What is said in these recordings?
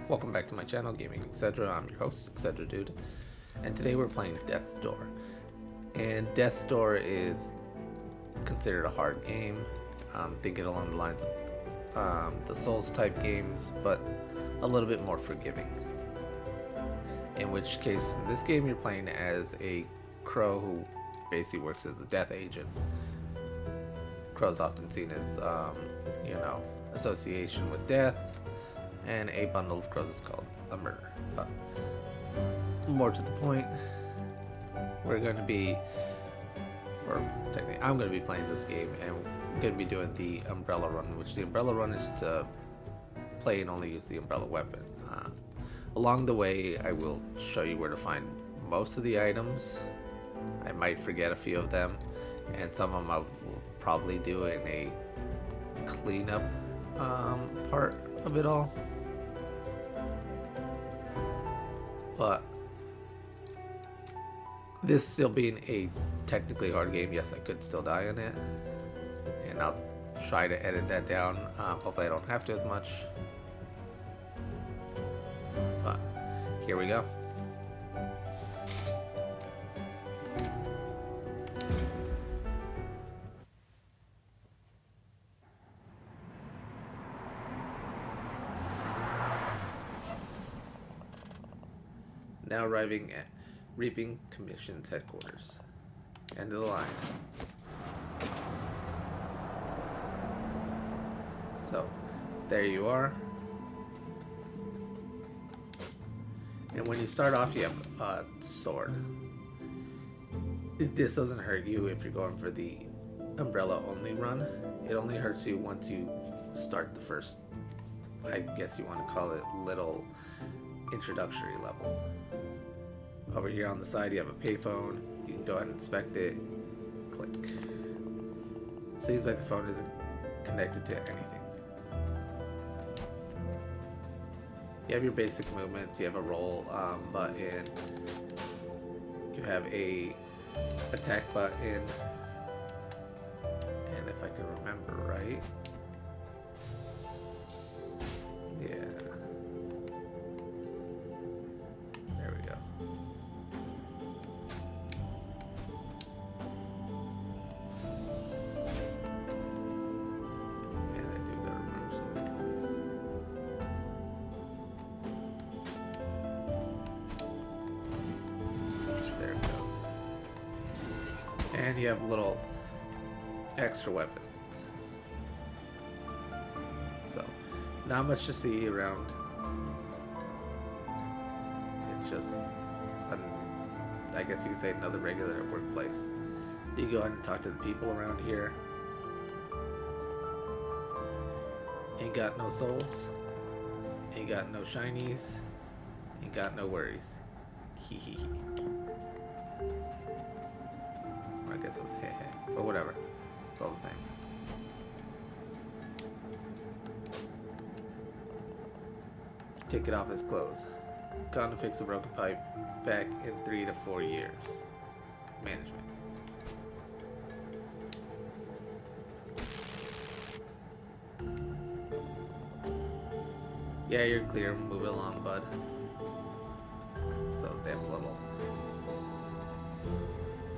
Welcome back to my channel, Gaming Etc. I'm your host, Etc. Dude, and today we're playing Death's Door. And Death's Door is considered a hard game. Thinking along the lines of the Souls type games, but a little bit more forgiving. In which case, in this game, you're playing as a crow who basically works as a death agent. Crow's often seen as, association with death. And a bundle of crows is called a murder. But more to the point, we're going to be, or technically I'm going to be playing this game, and we're going to be doing the umbrella run, which the umbrella run is to play and only use the umbrella weapon. Along the way, I will show you where to find most of the items. I might forget a few of them, and some of them I will probably do in a cleanup part of it all. But this still being a technically hard game, yes, I could still die in it, and I'll try to edit that down. Hopefully I don't have to as much, but here we go. Now arriving at Reaping Commission's headquarters. End of the line. So, there you are. And when you start off, you have a sword. This doesn't hurt you if you're going for the umbrella only run. It only hurts you once you start the first, I guess you want to call it, little introductory level. Over here on the side you have a payphone. You can go ahead and inspect it. Click. Seems like the phone isn't connected to anything. You have your basic movements. You have a roll button. You have a attack button. And if I can remember right, yeah. And you have little extra weapons. So, not much to see around. It's just, I guess you could say, another regular workplace. You can go ahead and talk to the people around here. Ain't got no souls. Ain't got no shinies. Ain't got no worries. Hee hee hee. I guess it was heh heh, but whatever. It's all the same. Take it off his clothes. Gone to fix a broken pipe. Back in 3 to 4 years. Management. Yeah, you're clear. Move it along, bud. So they have a little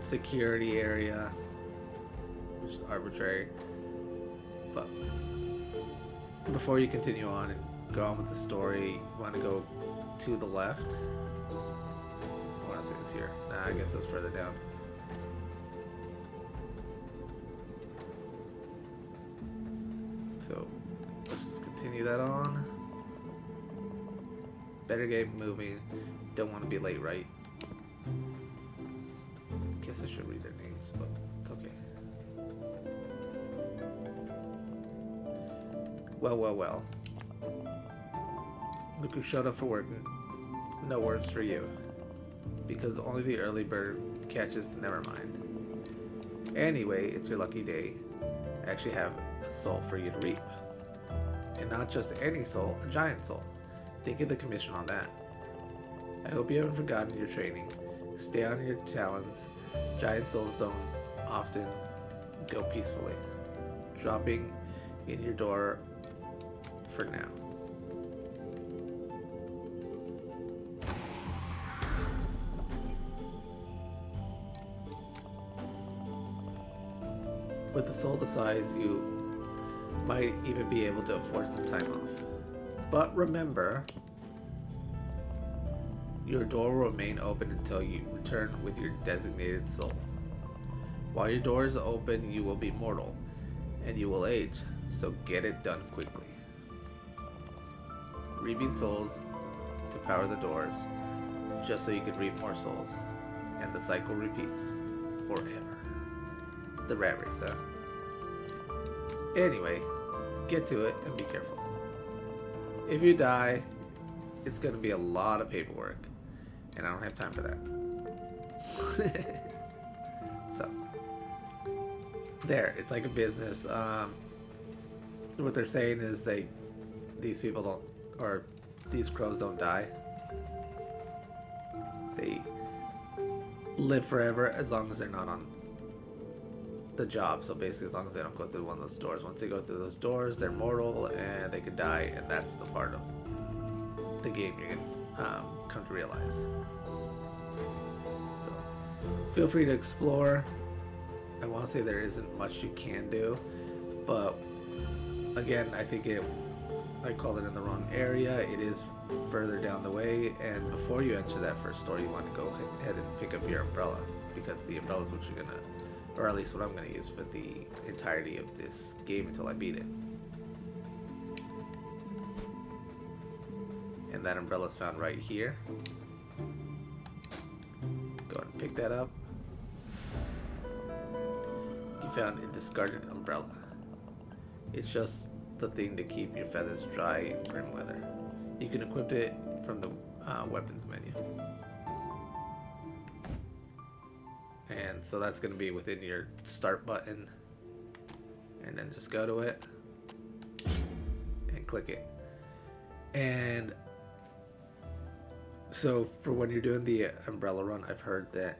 security area, which is arbitrary. But before you continue on and go on with the story, you want to go to the left. I want to say it's here. Nah, I guess it was further down. So let's just continue that on. Better get moving. Don't want to be late, right? Guess I should read their names, but it's okay. Well. Look who showed up for work. No words for you. Because only the early bird catches, never mind. Anyway, it's your lucky day. I actually have a soul for you to reap. And not just any soul, a giant soul. Think of the commission on that. I hope you haven't forgotten your training. Stay on your talons. Giant souls don't often go peacefully. Dropping in your door for now. With the soul the size, you might even be able to afford some time off. But remember, your door will remain open until you return with your designated soul. While your door is open, you will be mortal, and you will age, so get it done quickly. Reaping souls to power the doors, just so you can reap more souls, and the cycle repeats forever. The rat race, huh? Anyway, get to it and be careful. If you die, it's going to be a lot of paperwork, and I don't have time for that. So, there, it's like a business. What they're saying is these people don't, or these crows don't die. They live forever as long as they're not on the job. So basically, as long as they don't go through one of those doors. Once they go through those doors, they're mortal and they can die, and that's the part of the game you can come to realize. So feel free to explore. I want to say there isn't much you can do, but again, I think I called it in the wrong area. It is further down the way, and before you enter that first door, you want to go ahead and pick up your umbrella, because the umbrella is what you're gonna, or at least what I'm gonna use for the entirety of this game until I beat it. And that umbrella is found right here. Go ahead and pick that up. You found a discarded umbrella. It's just the thing to keep your feathers dry in grim weather. You can equip it from the weapons menu. And so that's going to be within your start button. And then just go to it and click it. And so for when you're doing the umbrella run, I've heard that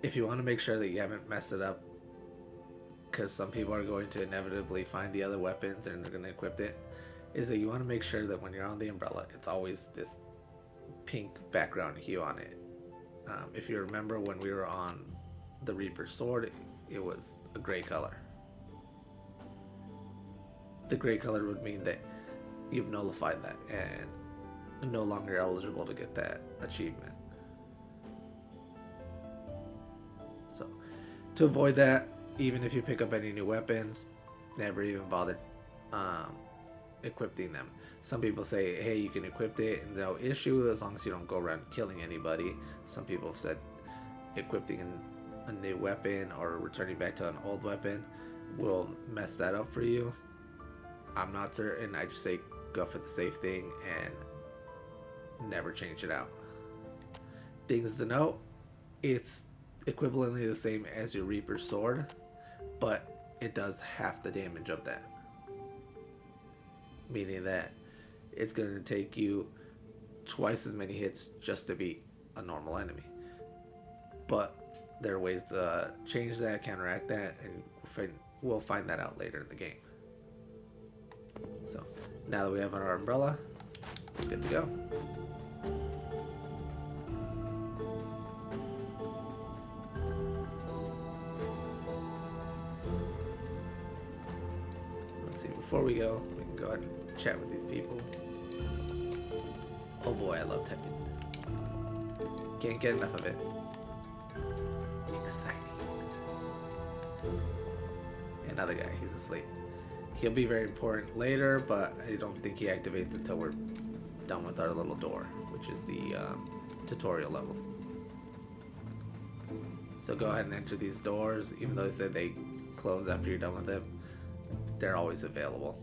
if you want to make sure that you haven't messed it up, because some people are going to inevitably find the other weapons and they're going to equip it, is that you want to make sure that when you're on the umbrella, it's always this pink background hue on it. If you remember when we were on the Reaper's sword, it was a gray color. The gray color would mean that you've nullified that and no longer eligible to get that achievement. So to avoid that, even if you pick up any new weapons, never even bother equipping them. Some people say, hey, you can equip it, no issue, as long as you don't go around killing anybody. Some people have said equipping a new weapon or returning back to an old weapon will mess that up for you. I'm not certain. I just say go for the safe thing and never change it out. Things to note, it's equivalently the same as your Reaper's sword, but it does half the damage of that. Meaning that it's going to take you twice as many hits just to beat a normal enemy. But there are ways to change that, counteract that, and we'll find that out later in the game. So now that we have our umbrella, good to go. Let's see, before we go, we can go ahead and chat with these people. Oh boy, I love typing. Can't get enough of it. Exciting. Another guy, he's asleep. He'll be very important later, but I don't think he activates until we're done with our little door, which is the tutorial level. So go ahead and enter these doors. Even though they said they close after you're done with them, they're always available.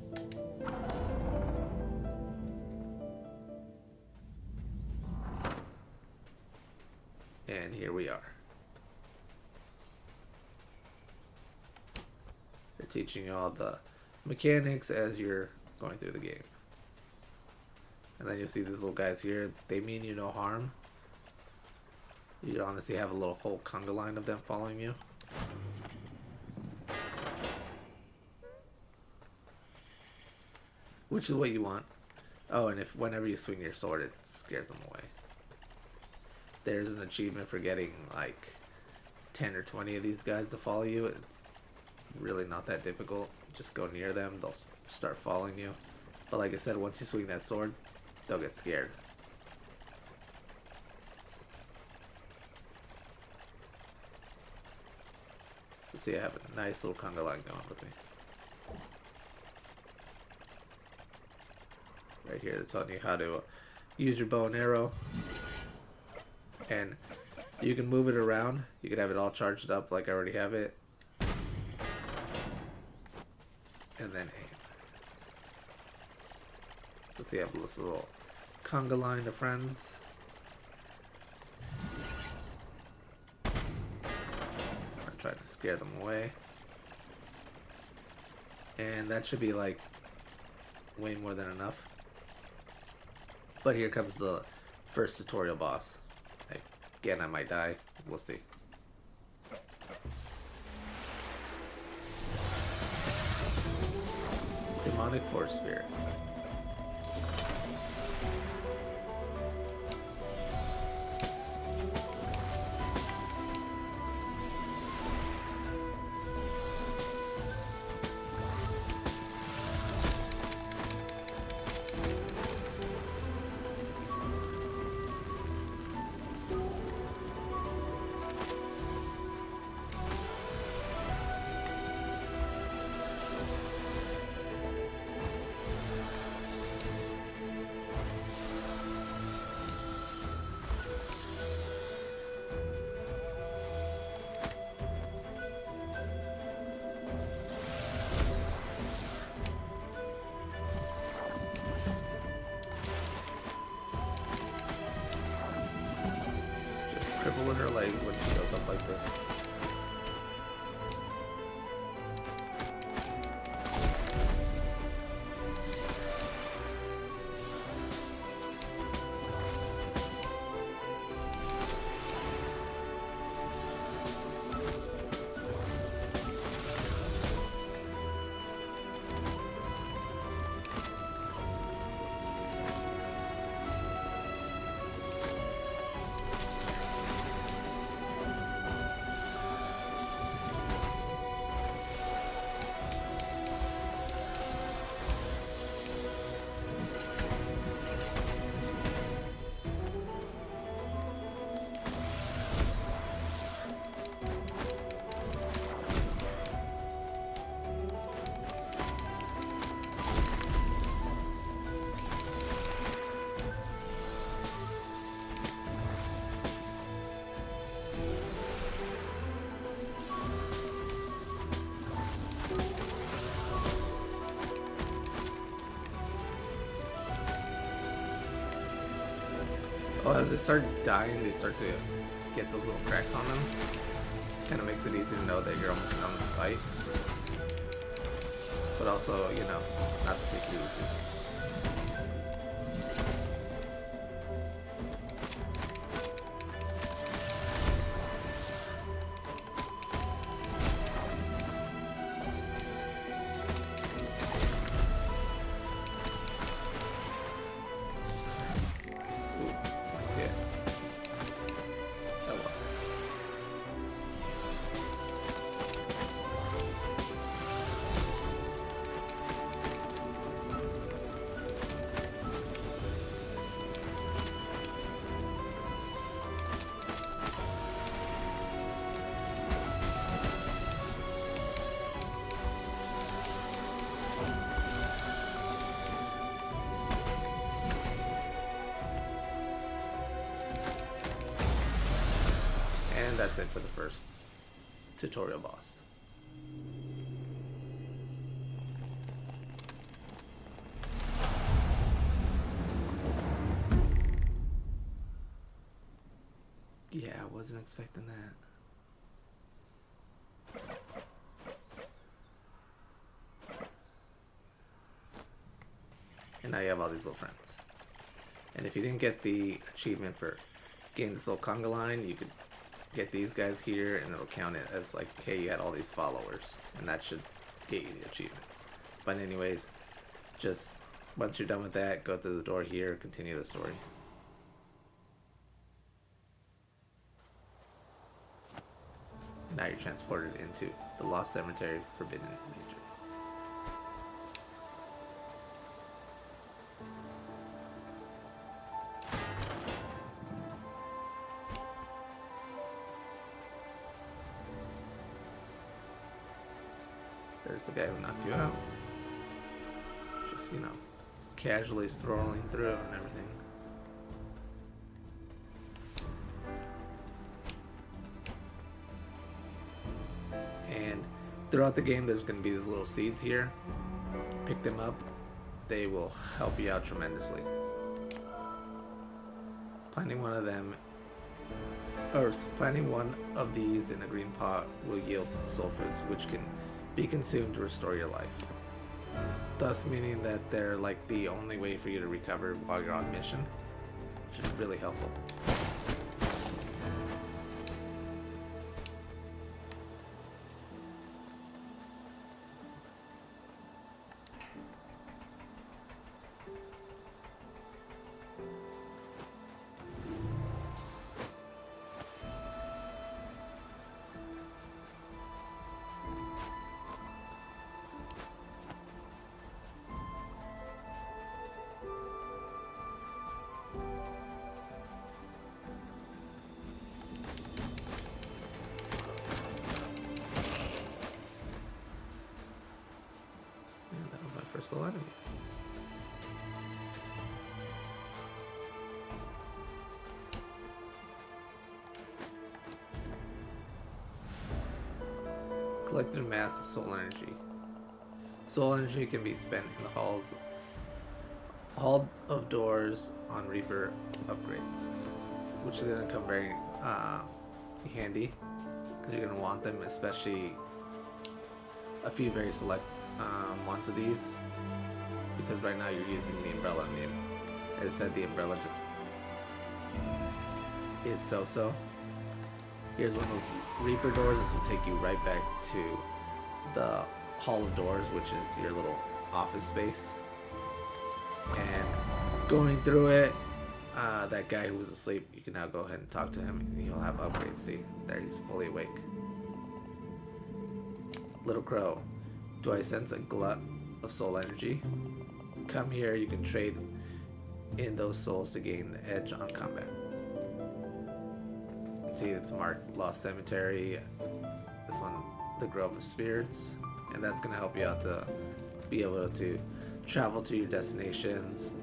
And here we are. They're teaching you all the mechanics as you're going through the game. And then you'll see these little guys here. They mean you no harm. You honestly have a little whole conga line of them following you. Which is what you want. Oh, and if whenever you swing your sword, it scares them away. There's an achievement for getting like 10 or 20 of these guys to follow you. It's really not that difficult. Just go near them, they'll start following you. But like I said, once you swing that sword, they'll get scared. So see, I have a nice little conga line going with me. Right here, they're telling you how to use your bow and arrow. And you can move it around. You can have it all charged up like I already have it. And then aim. So see, I have this little conga line of friends. I'm trying to scare them away. And that should be like way more than enough. But here comes the first tutorial boss. Again, I might die. We'll see. Demonic Force Spirit. Crippling her legs when she goes up like this. Oh, as they start dying, they start to get those little cracks on them. Kind of makes it easy to know that you're almost done with the fight. But also, you know, not to take it easy. And that's it for the first tutorial boss. Yeah, I wasn't expecting that. And now you have all these little friends. And if you didn't get the achievement for getting this little conga line, you could get these guys here and it'll count it as like, hey, you had all these followers, and that should get you the achievement. But anyways, just once you're done with that, go through the door here, continue the story. Now you're transported into the Lost Cemetery Forbidden Region. There's the guy who knocked you out. Just, you know, casually strolling through and everything. And throughout the game, there's going to be these little seeds here. Pick them up. They will help you out tremendously. Planting one of them, or planting one of these in a green pot will yield soul foods, which can be consumed to restore your life. Thus meaning that they're like the only way for you to recover while you're on mission, which is really helpful. First little enemy. Collected a mass of soul energy. Soul energy can be spent in the hall of doors on Reaper upgrades, which is going to come very handy because you're going to want them, especially a few very select ones of these, because right now you're using the umbrella, and as I said, the umbrella just is so-so. Here's one of those Reaper doors. This will take you right back to the Hall of Doors, which is your little office space. And going through it, that guy who was asleep, you can now go ahead and talk to him, and he'll have upgrades. See, there, he's fully awake. Little Crow. Do I sense a glut of soul energy? Come here, you can trade in those souls to gain the edge on combat. See, it's marked Lost Cemetery. This one, the Grove of Spirits. And that's going to help you out to be able to travel to your destinations,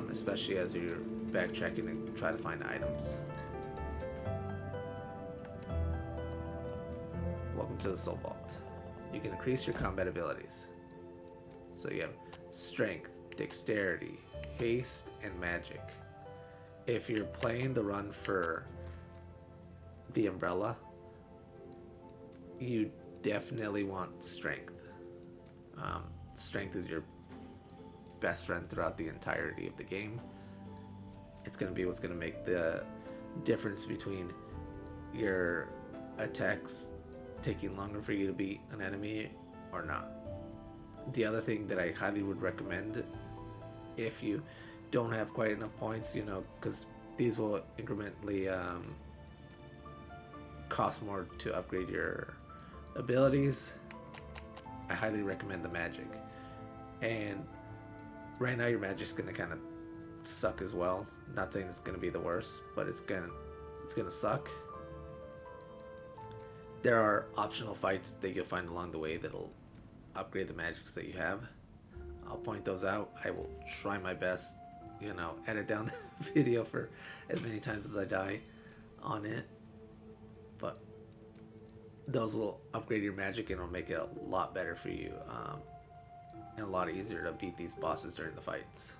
especially as you're backtracking and try to find items. Welcome to the Soul Vault. You can increase your combat abilities. So you have strength, dexterity, haste, and magic. If you're playing the run for the umbrella, you definitely want strength. Strength is your best friend throughout the entirety of the game. It's going to be what's going to make the difference between your attacks taking longer for you to beat an enemy or not. The other thing that I highly would recommend, if you don't have quite enough points, you know, because these will incrementally cost more to upgrade your abilities, I highly recommend the magic. And right now your magic's gonna kind of suck as well. Not saying it's gonna be the worst, but it's gonna suck. There are optional fights that you'll find along the way that'll upgrade the magics that you have. I'll point those out. I will try my best, you know, edit down the video for as many times as I die on it. But those will upgrade your magic and it'll make it a lot better for you, and a lot easier to beat these bosses during the fights.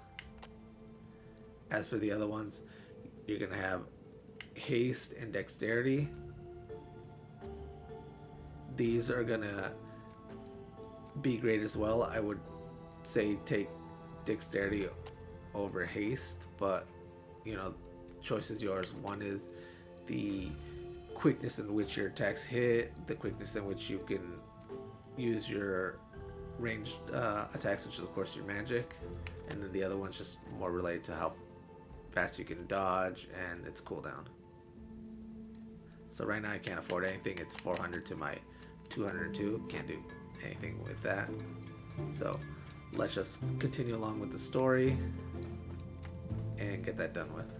As for the other ones, you're gonna have haste and dexterity. These are gonna be great as well. I would say take dexterity over haste, but you know, choice is yours. One is the quickness in which your attacks hit, the quickness in which you can use your ranged attacks, which is of course your magic, and then the other one's just more related to how fast you can dodge and its cooldown. So right now I can't afford anything. It's 400 to my 202. Can't do anything with that. So let's just continue along with the story and get that done with.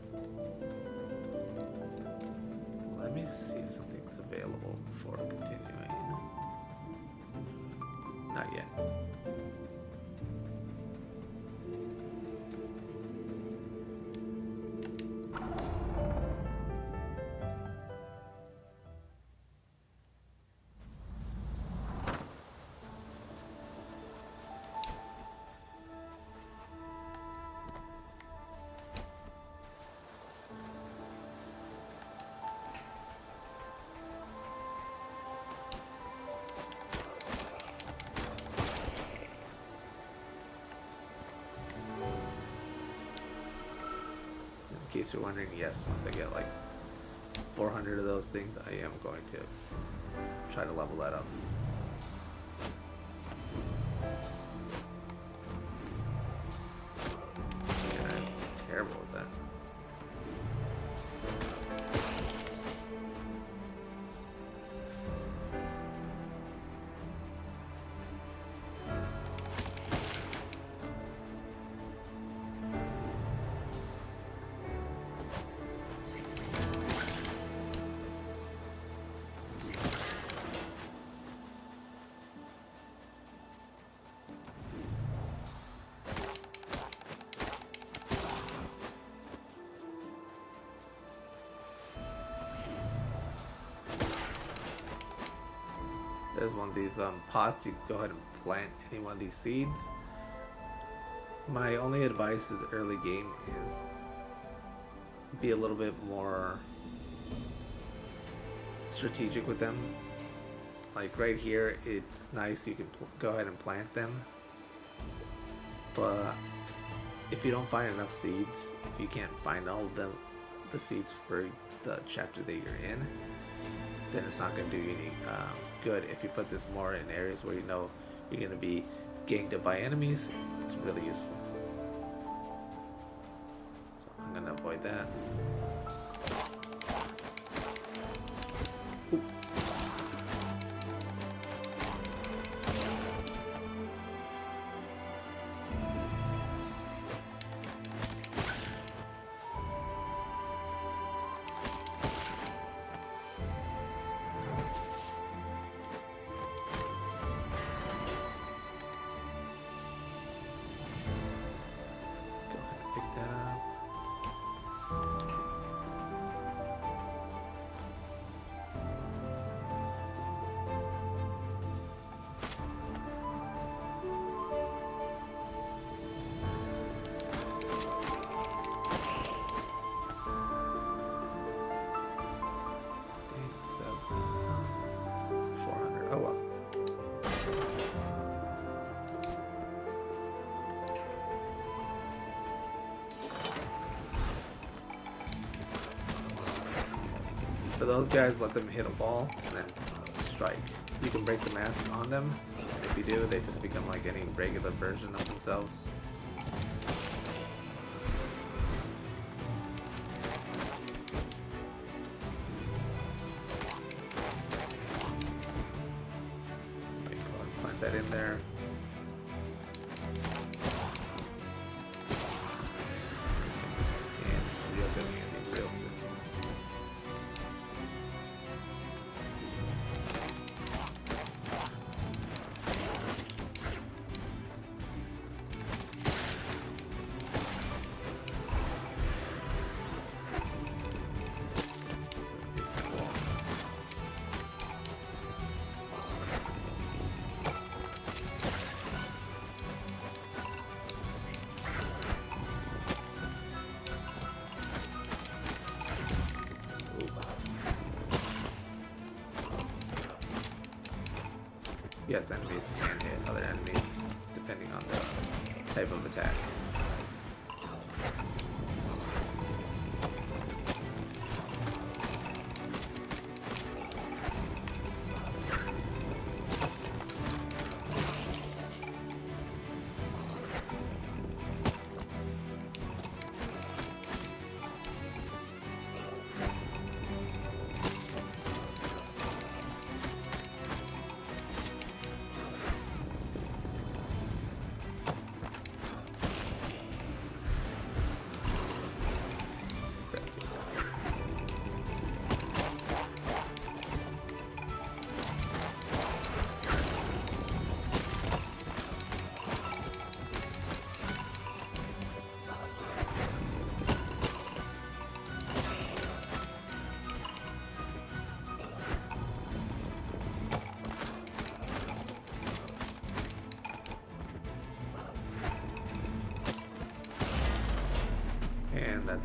Let me see if something's available before continuing. Not yet. In case you're wondering, yes, once I get like 400 of those things, I am going to try to level that up. And I'm just terrible at that. There's one of these pots. You can go ahead and plant any one of these seeds. My only advice is early game is be a little bit more strategic with them. Like right here, it's nice, you can go ahead and plant them, but if you don't find enough seeds, if you can't find all of the seeds for the chapter that you're in, then it's not going to do you any good. If you put this more in areas where you know you're going to be ganged up by enemies, it's really useful. So I'm going to avoid that. Ooh. For those guys, let them hit a ball and then strike. You can break the mask on them, and if you do, they just become like any regular version of themselves. Go ahead and plant that in there. And reopen it real soon. Yes, enemies can hit other enemies depending on the type of attack.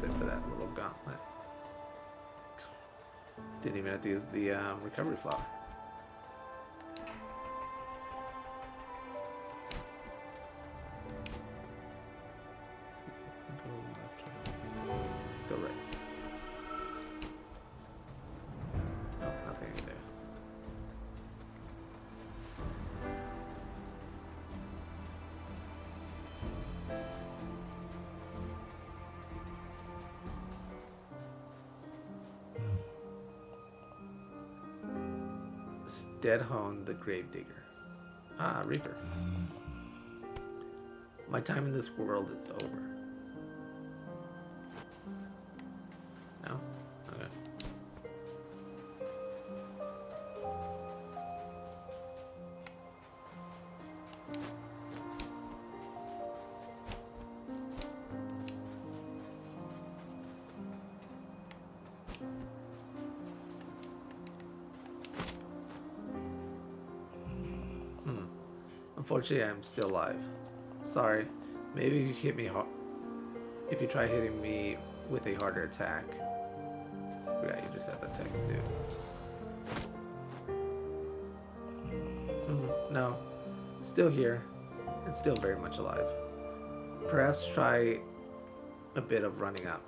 that's it for that little gauntlet. Didn't even have to use the recovery flower. Let's go right. Oh, nothing there. Steadhone the Gravedigger. Ah, Reaper. My time in this world is over. No? Okay. Unfortunately, I'm still alive. Sorry. Maybe if you hit me hard. If you try hitting me with a harder attack. Yeah, you just had that attack, dude. No. Still here. And still very much alive. Perhaps try a bit of running up.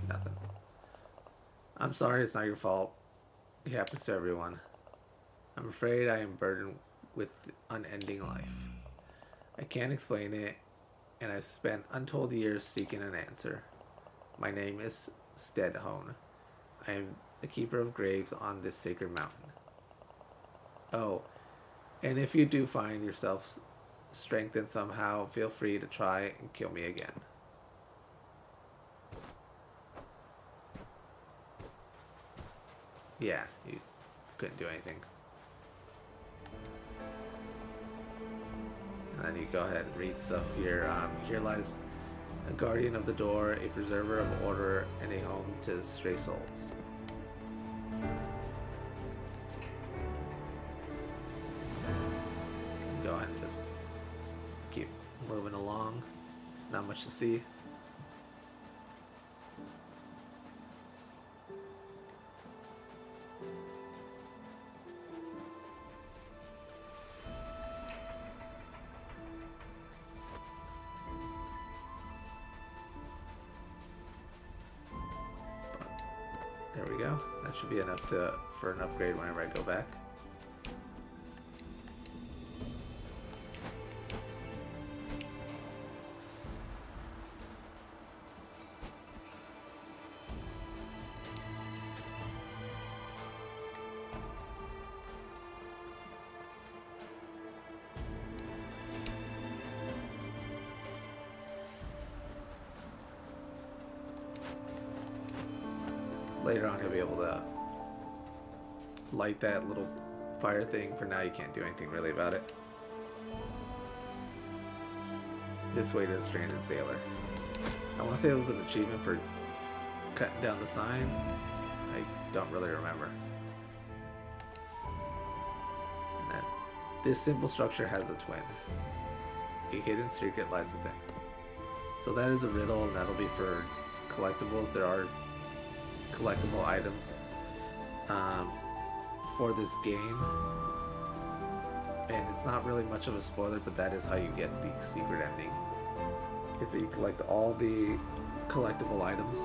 Nothing. I'm sorry, it's not your fault. It happens to everyone. I'm afraid I am burdened with unending life. I can't explain it, and I've spent untold years seeking an answer. My name is Steadhone. I am the keeper of graves on this sacred mountain. Oh, and if you do find yourself strengthened somehow, feel free to try and kill me again. Yeah, you couldn't do anything. And then you go ahead and read stuff here. Here lies a guardian of the door, a preserver of order, and a home to stray souls. Go ahead and just keep moving along. Not much to see. There we go. That should be enough for an upgrade whenever I go back. Later on, you'll be able to light that little fire thing. For now, you can't do anything really about it. This way to the stranded sailor. I want to say it was an achievement for cutting down the signs. I don't really remember. And then this simple structure has a twin. A hidden secret lies within. So that is a riddle, and that'll be for collectibles. There are collectible items for this game, and it's not really much of a spoiler, but that is how you get the secret ending, is that you collect all the collectible items.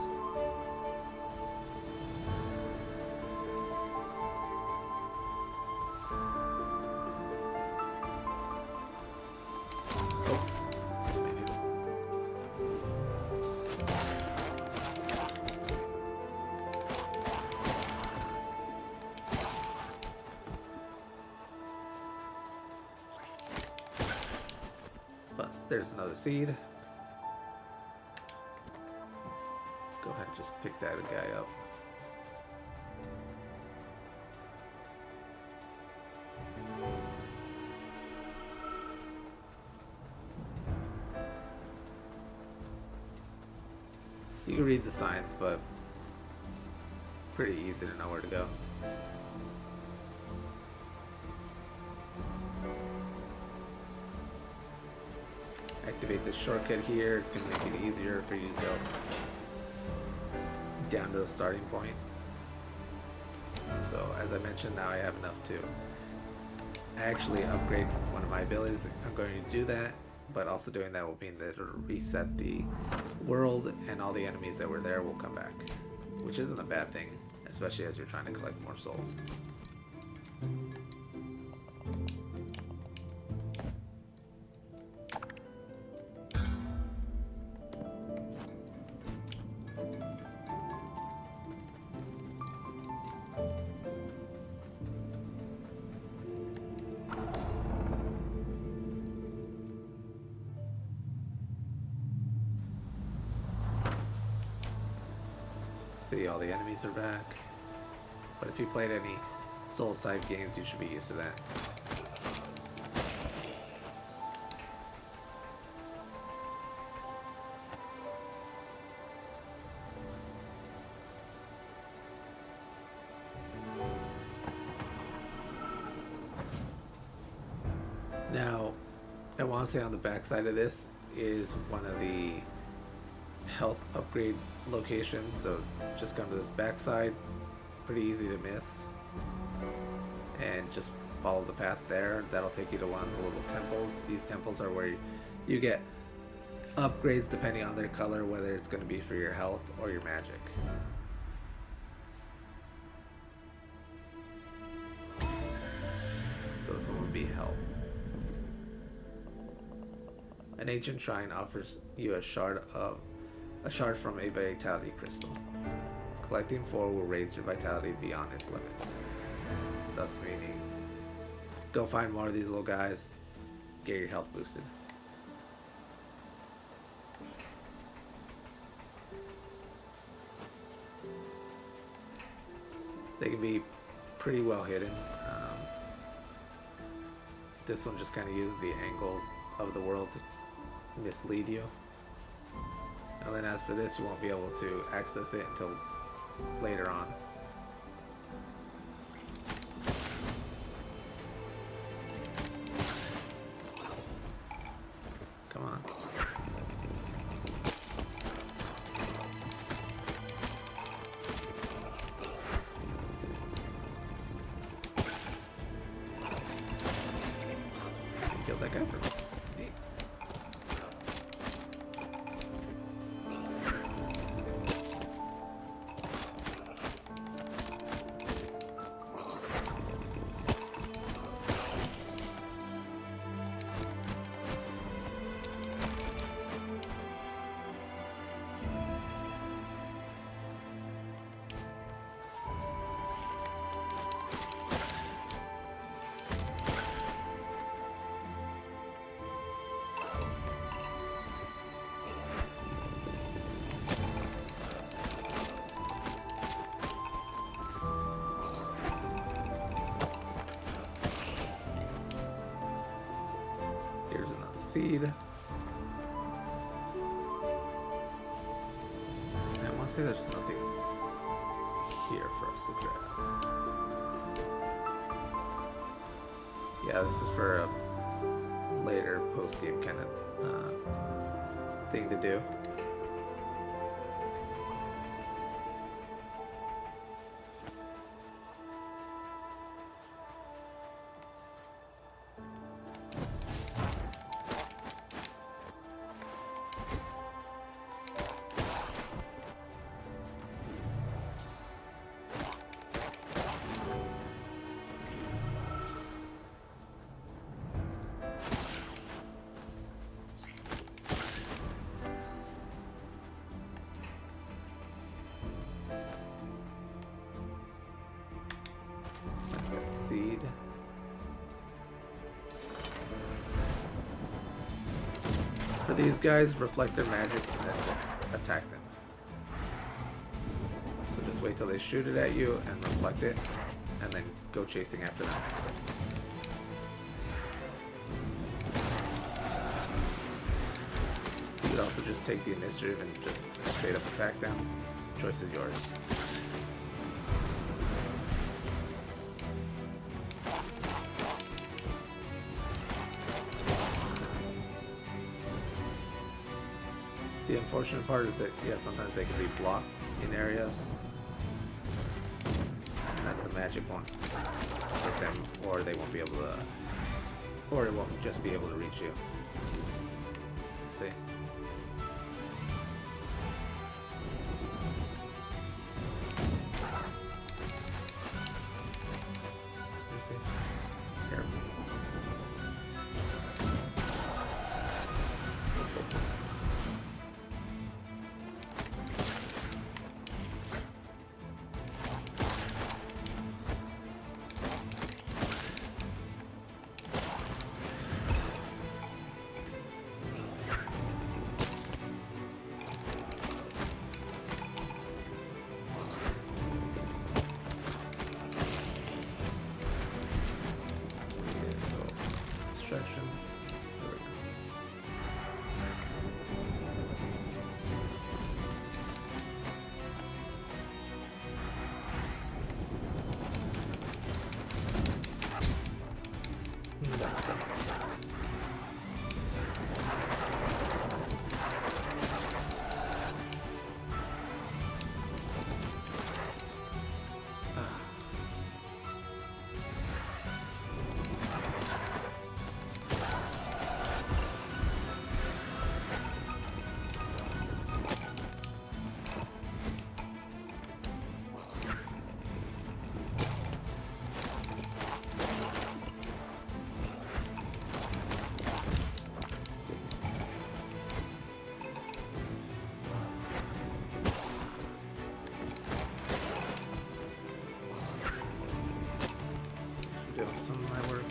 There's another seed. Go ahead and just pick that guy up. You can read the signs, but pretty easy to know where to go. activate this shortcut here. It's going to make it easier for you to go down to the starting point. So as I mentioned, now I have enough to actually upgrade one of my abilities. I'm going to do that, but also doing that will mean that it'll reset the world and all the enemies that were there will come back, which isn't a bad thing, especially as you're trying to collect more souls. See, all the enemies are back. But if you played any Souls type games, you should be used to that. Now, I want to say on the back side of this is one of the health upgrade locations, so just come to this backside, pretty easy to miss, and just follow the path there. That'll take you to one of the little temples. These temples are where you get upgrades depending on their color, whether it's going to be for your health or your magic. So this one would be health. An ancient shrine offers you a shard from a vitality crystal. Collecting 4 will raise your vitality beyond its limits. Thus meaning, go find more of these little guys, get your health boosted. They can be pretty well hidden. This one just kind of uses the angles of the world to mislead you. And then as for this, you won't be able to access it until later on. Come on. You killed that guy for me. Neat. Here's another seed. And I want to say there's nothing here for us to grab. Yeah, this is for a later post-game kind of thing to do. Seed. For these guys, reflect their magic and then just attack them. So just wait till they shoot it at you and reflect it, and then go chasing after them. You could also just take the initiative and just straight up attack them. Choice is yours. The unfortunate part is that, yeah, sometimes they can be blocked in areas. And that the magic won't hit them, or they won't be able to, or it won't just be able to reach you. See? Seriously? Terrible. Distractions. There we go. That's it. Doing some of my work.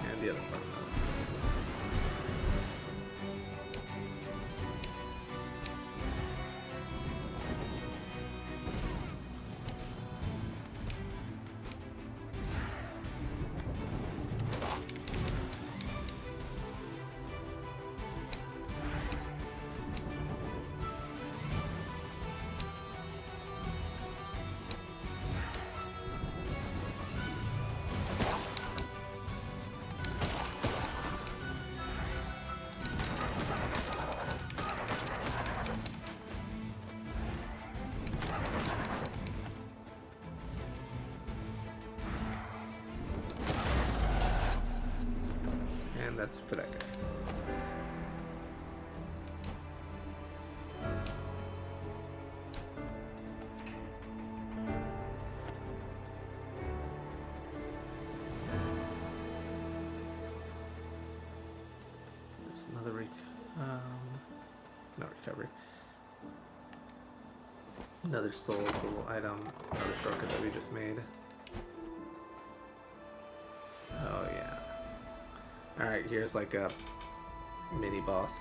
And the other part. And that's it for that guy. There's another not recovery. Another soul item, another shortcut that we just made. Oh yeah. Alright, here's like a mini boss.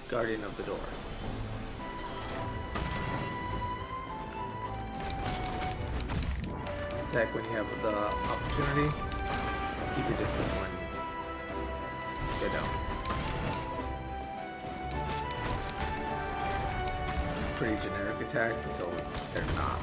Guardian of the door. Attack when you have the opportunity. Keep your distance when you don't. Pretty generic attacks until they're not.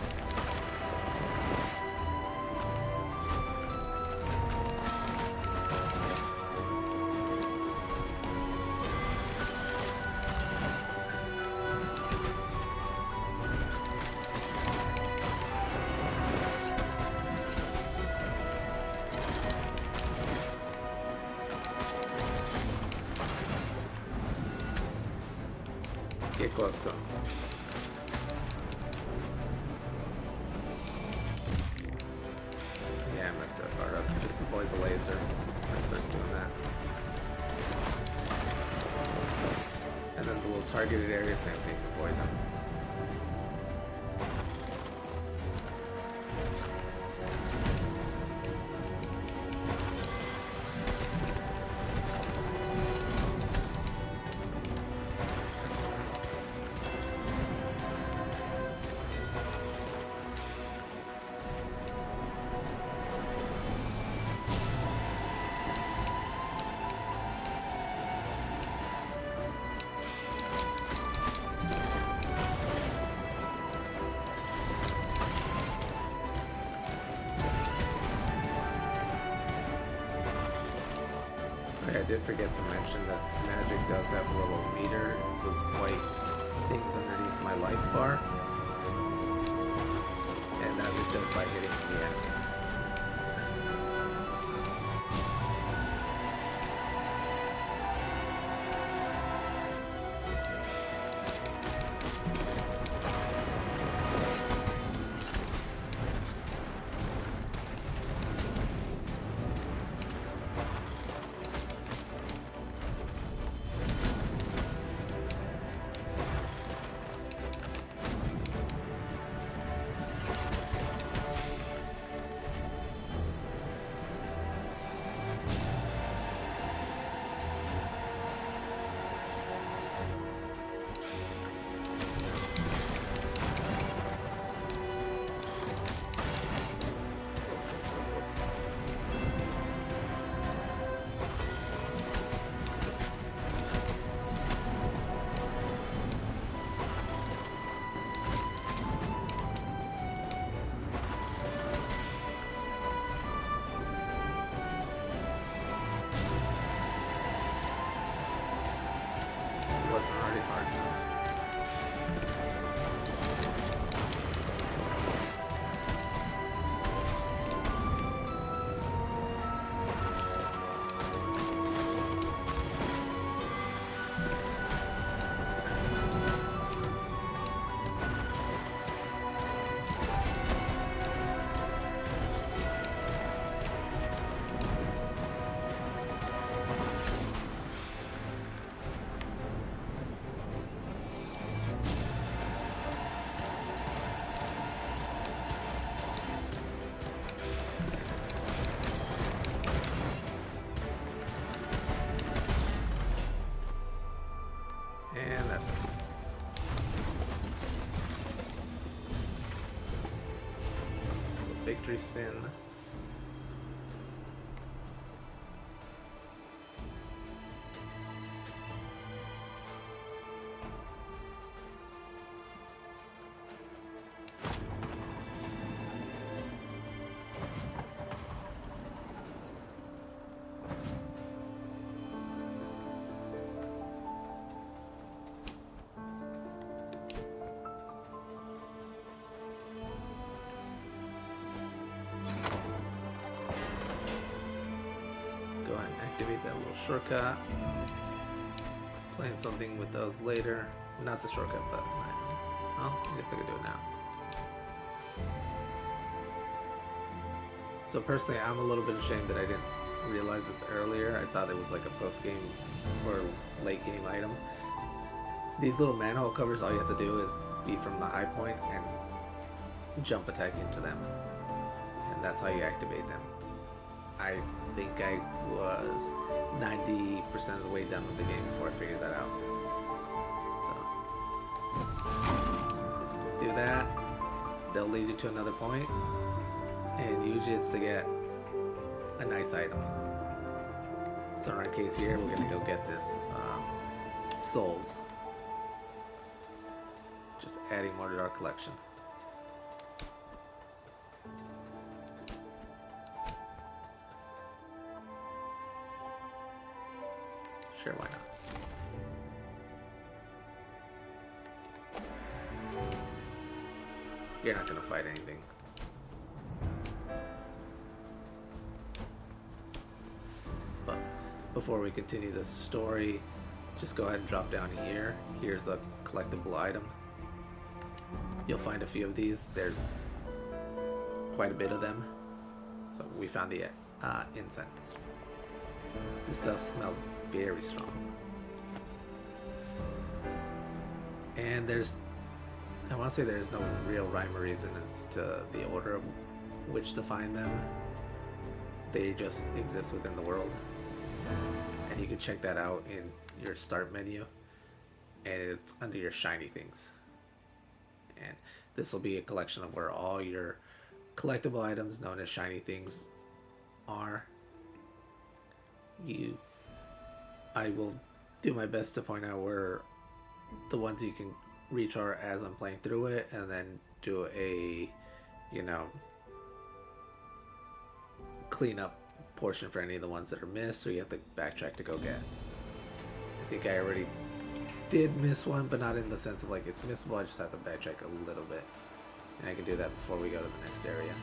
Get close to him. Yeah, I messed that part up. Just avoid the laser when it starts doing that. And then the little targeted area, same thing, avoid them. did forget to mention that magic does have a little meter. It's those white things underneath my life bar. And that is just by hitting the enemy. And that's it. Victory spin. Activate that little shortcut. Explain something with those later. Not the shortcut button. Oh, I guess I could do it now. So personally, I'm a little bit ashamed that I didn't realize this earlier. I thought it was like a post-game or late-game item. These little manhole covers, all you have to do is be from the high point and jump attack into them. And that's how you activate them. I think I was 90% of the way done with the game before I figured that out. So, do that. They'll lead you to another point, and usually it's to get a nice item. So in our case here, we're gonna go get this souls. Just adding more to our collection. Sure, why not? You're not gonna fight anything. But before we continue the story, just go ahead and drop down here. Here's a collectible item. You'll find a few of these. There's quite a bit of them. So we found the incense. This stuff smells very strong. And I want to say there's no real rhyme or reason as to the order of which to find them. They just exist within the world. And you can check that out in your start menu. And it's under your shiny things. And this will be a collection of where all your collectible items known as shiny things are. I will do my best to point out where the ones you can reach are as I'm playing through it, and then do a, clean up portion for any of the ones that are missed, or you have to backtrack to go get. I think I already did miss one, but not in the sense of like it's missable. I just have to backtrack a little bit, and I can do that before we go to the next area.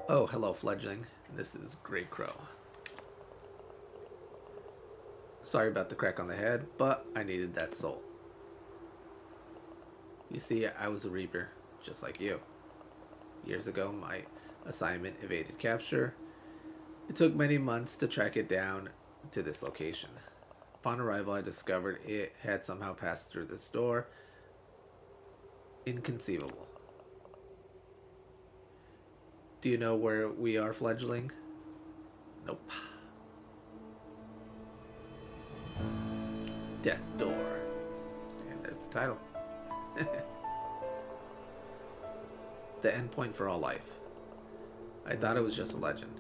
Oh, hello, fledgling. This is Grey Crow. Sorry about the crack on the head, but I needed that soul. You see, I was a Reaper, just like you. Years ago, my assignment evaded capture. It took many months to track it down to this location. Upon arrival, I discovered it had somehow passed through this door. Inconceivable. Do you know where we are, fledgling? Nope. Deathsdoor. And there's the title. The endpoint for all life. I thought it was just a legend.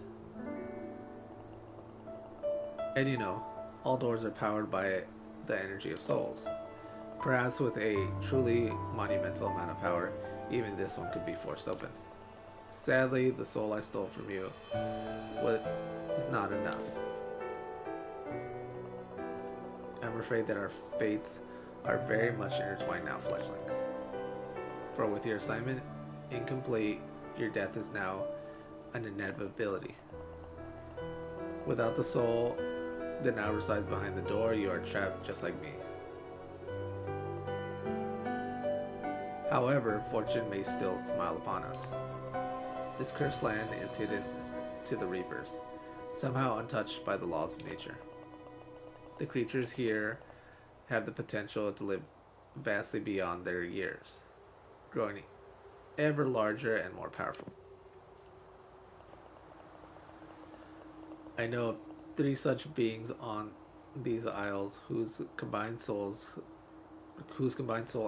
And you know, all doors are powered by the energy of souls. Perhaps with a truly monumental amount of power, even this one could be forced open. Sadly, the soul I stole from you was not enough. I'm afraid that our fates are very much intertwined now, fledgling. For with your assignment incomplete, your death is now an inevitability. Without the soul that now resides behind the door, you are trapped just like me. However, fortune may still smile upon us. This cursed land is hidden to the Reapers, somehow untouched by the laws of nature. The creatures here have the potential to live vastly beyond their years, growing ever larger and more powerful. I know of 3 such beings on these isles whose combined soul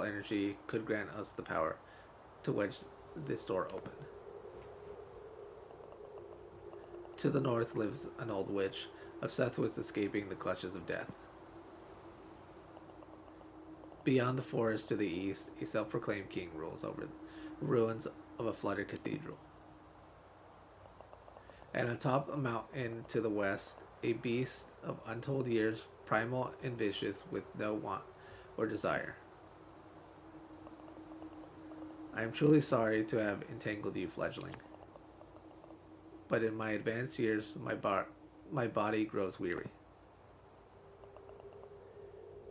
energy could grant us the power to wedge this door open. To the north lives an old witch, obsessed with escaping the clutches of death. Beyond the forest to the east, a self-proclaimed king rules over the ruins of a flooded cathedral. And atop a mountain to the west, a beast of untold years, primal and vicious, with no want or desire. I am truly sorry to have entangled you, fledgling. But in my advanced years, my body grows weary.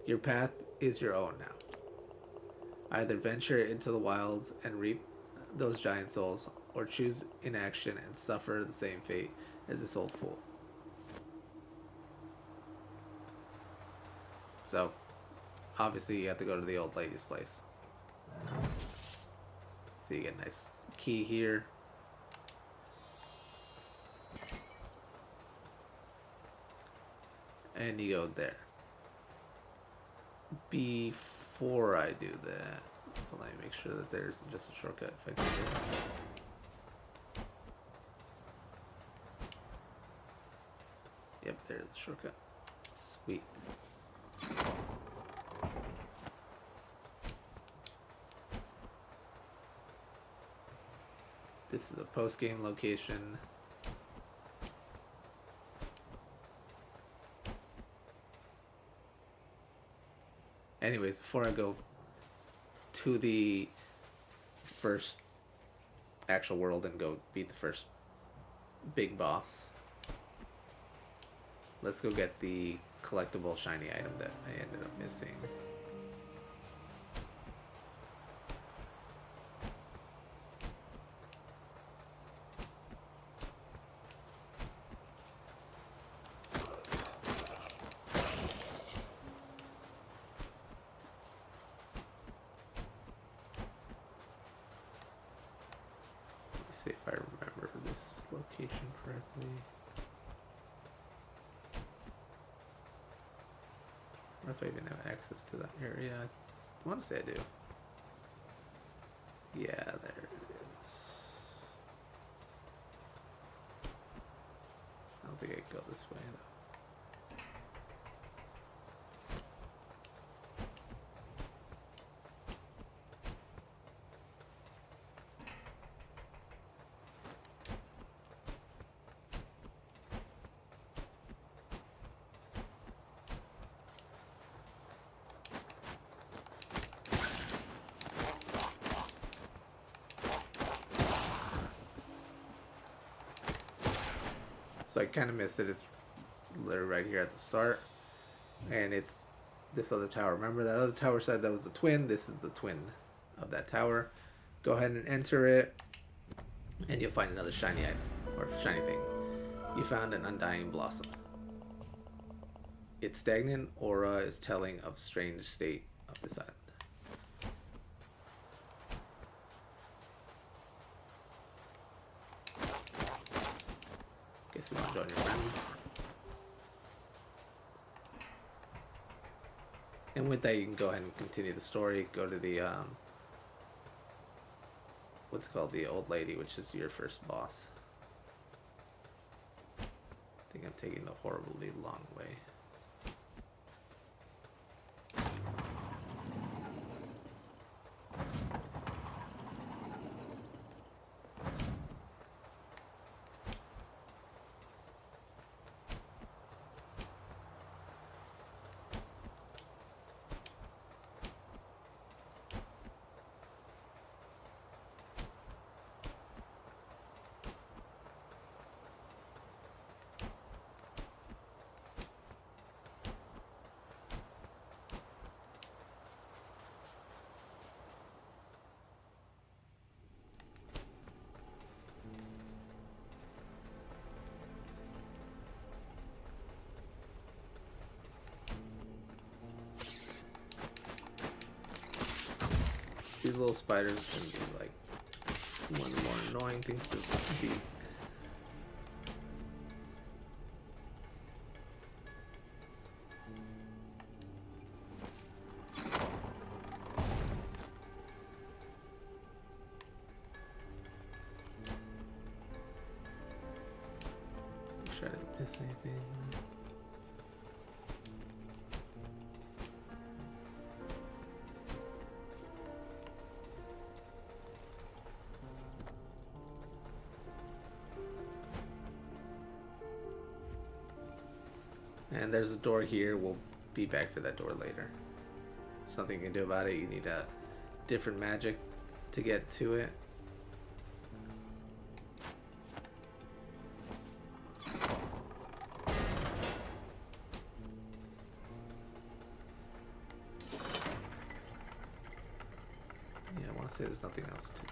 Your path is your own now. Either venture into the wilds and reap those giant souls, or choose inaction and suffer the same fate as this old fool. So, obviously you have to go to the old lady's place. So you get a nice key here. And you go there. Before I do that, let me make sure that there's just a shortcut if I do this. Yep, there's the shortcut. Sweet. This is a post-game location. Anyways, before I go to the first actual world and go beat the first big boss, let's go get the collectible shiny item that I ended up missing. See if I remember this location correctly. Or if I even have access to that area. I want to say I do. Yeah, there it think I can go this way though. So I kind of missed it. It's literally right here at the start. And it's this other tower. Remember that other tower said that was the twin? This is the twin of that tower. Go ahead and enter it. And you'll find another shiny item. Or shiny thing. You found an Undying Blossom. Its stagnant aura is telling of strange state of this island. Guess you want to join your friends. And with that, you can go ahead and continue the story. Go to the what's it called, the old lady, which is your first boss. I think I'm taking the horribly long way. These little spiders can be like one of the more annoying things to beat. Make sure I didn't miss anything. And there's a door here. We'll be back for that door later. There's nothing you can do about it. You need a different magic to get to it. Yeah, I want to say there's nothing else to do.